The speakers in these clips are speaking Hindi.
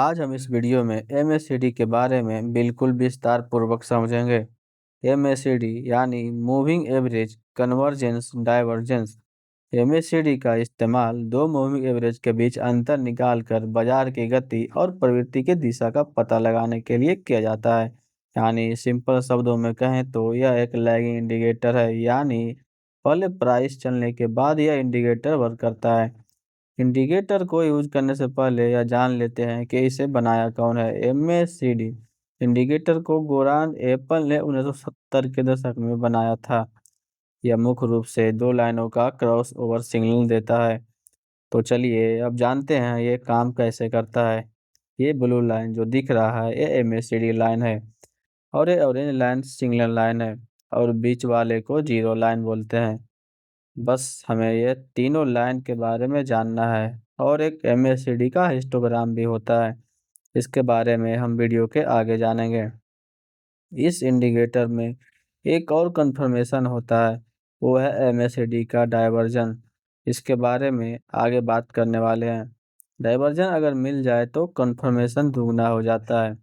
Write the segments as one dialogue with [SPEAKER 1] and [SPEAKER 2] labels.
[SPEAKER 1] आज हम इस वीडियो में एमएसीडी के बारे में बिल्कुल विस्तार पूर्वक समझेंगे। एमएसीडी यानी moving average convergence divergence. MACD का इस्तेमाल दो मूविंग एवरेज के बीच अंतर निकालकर बाजार की गति और प्रवृत्ति की दिशा का पता लगाने के लिए किया जाता है। यानी सिंपल शब्दों में कहें तो यह एक लैगिंग इंडिकेटर है, यानी पहले प्राइस चलने के बाद यह इंडिकेटर वर्क करता है। इंडिकेटर को यूज करने से पहले यह जान लेते हैं कि इसे बनाया कौन है। एमएसीडी इंडिकेटर को गोरान एप्पल ने 1970 के दशक में बनाया था। यह मुख्य रूप से दो लाइनों का क्रॉस ओवर सिग्नल देता है। तो चलिए अब जानते हैं ये काम कैसे करता है। ये ब्लू लाइन जो दिख रहा है ये एमएसीडी लाइन है और ये ऑरेंज लाइन सिग्नल लाइन है और बीच वाले को जीरो लाइन बोलते हैं। बस हमें ये तीनों लाइन के बारे में जानना है और एक एमएसीडी का हिस्टोग्राम भी होता है। इसके बारे में हम वीडियो के आगे जानेंगे। इस इंडिकेटर में एक और कंफर्मेशन होता है, वो है एमएसीडी का डायवर्जन। इसके बारे में आगे बात करने वाले हैं। डायवर्जन अगर मिल जाए तो कंफर्मेशन दुगना हो जाता है।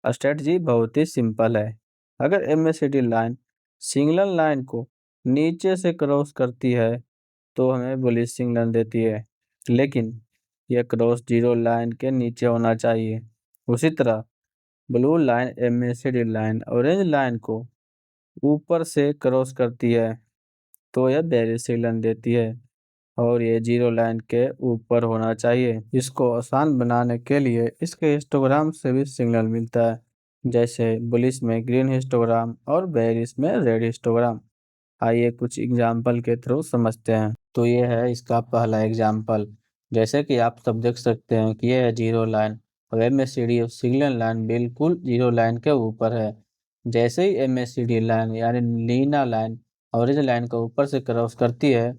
[SPEAKER 1] स्ट्रेटजी बहुत ही सिंपल है। अगर एमएसीडी लाइन सिग्नल लाइन को नीचे से क्रॉस करती है तो हमें बुलिश सिग्नल देती है, लेकिन यह क्रॉस जीरो लाइन के नीचे होना चाहिए। उसी तरह blue line MACD line orange line को ऊपर से क्रॉस करती है तो यह बेरिश सिग्नल देती है और ये जीरो लाइन के ऊपर होना चाहिए। इसको आसान बनाने के लिए इसके हिस्टोग्राम से भी सिग्नल मिलता है, जैसे बुलिश में ग्रीन हिस्टोग्राम और बेरिश में रेड हिस्टोग्राम। आइए कुछ एग्जाम्पल के थ्रू समझते हैं। तो ये है इसका पहला एग्जाम्पल। जैसे कि आप सब देख सकते हैं कि ये है जीरो लाइन और एमएससीडी सिग्नल लाइन बिल्कुल जीरो लाइन के ऊपर है। जैसे ही एमएससीडी लाइन यानी नीला लाइन ऑरेंज लाइन को ऊपर से क्रॉस करती है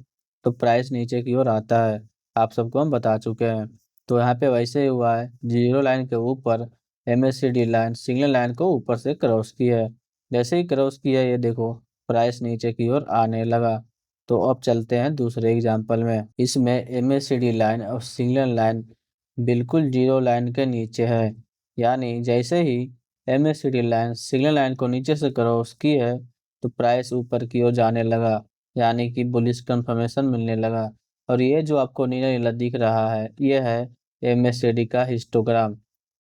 [SPEAKER 1] तो प्राइस नीचे की ओर आता है। आप सबको हम बता चुके हैं। तो यहाँ पे वैसे ही हुआ है, जीरो लाइन के ऊपर एमएससीडी लाइन सिग्नल लाइन को ऊपर से क्रॉस की है। जैसे ही क्रॉस किया ये देखो प्राइस नीचे की ओर आने लगा। तो अब चलते हैं दूसरे एग्जाम्पल में। इसमें एमएससीडी लाइन और सिग्नल लाइन बिल्कुल जीरो लाइन के नीचे है, यानी जैसे ही एमएससीडी लाइन सिग्नल लाइन को नीचे से क्रॉस की है तो प्राइस ऊपर की ओर जाने लगा, यानी कि बुलिश कंफर्मेशन मिलने लगा। और ये जो आपको नीला नीला दिख रहा है ये है एमएससीडी का हिस्टोग्राम,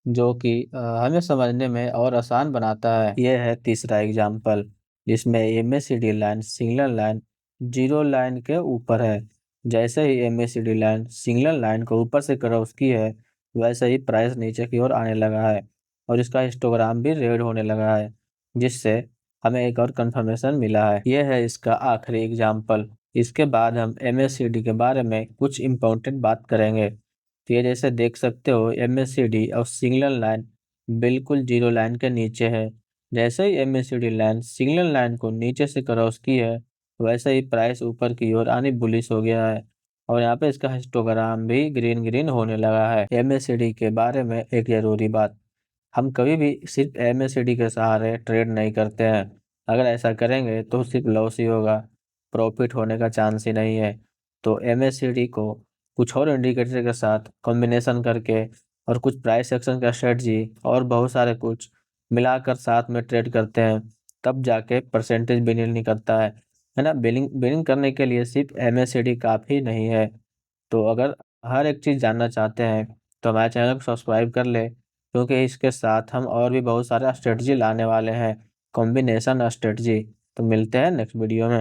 [SPEAKER 1] जो कि हमें समझने में और आसान बनाता है। ये है तीसरा एग्जाम्पल, जिसमें MSCD line signal line zero line के ऊपर है। जैसे ही एमएससीडी लाइन सिग्नल लाइन को ऊपर से क्रॉस की है वैसे ही प्राइस नीचे की ओर आने लगा है और इसका हिस्टोग्राम भी रेड होने लगा है, जिससे हमें एक और कंफर्मेशन मिला है। यह है इसका आखिरी एग्जाम्पल। इसके बाद हम एमएससीडी के बारे में कुछ इम्पोर्टेंट बात करेंगे। तो ये जैसे देख सकते हो एमएससीडी और सिग्नल लाइन बिल्कुल जीरो लाइन के नीचे है। जैसे ही एमएससीडी लाइन सिग्नल लाइन को नीचे से क्रॉस की है वैसे ही प्राइस ऊपर की ओर आनी बुलिश हो गया है और यहाँ पे इसका हिस्टोग्राम भी ग्रीन ग्रीन होने लगा है। एमएससीडी के बारे में एक जरूरी बात, हम कभी भी सिर्फ एमएससीडी के सहारे ट्रेड नहीं करते हैं। अगर ऐसा करेंगे तो सिर्फ लॉस ही होगा, प्रॉफिट होने का चांस ही नहीं है। तो एमएससीडी को कुछ और इंडिकेटर के साथ कॉम्बिनेशन करके और कुछ प्राइस एक्शन का स्ट्रेटजी और बहुत सारे कुछ मिलाकर साथ में ट्रेड करते हैं, तब जाके परसेंटेज बिलिंग निकलता है ना। बिलिंग करने के लिए सिर्फ एमएससीडी काफ़ी नहीं है। तो अगर हर एक चीज़ जानना चाहते हैं तो हमारे चैनल को सब्सक्राइब कर ले, क्योंकि इसके साथ हम और भी बहुत सारे स्ट्रेटजी लाने वाले हैं, कॉम्बिनेशन स्ट्रेटजी। तो मिलते हैं नेक्स्ट वीडियो में।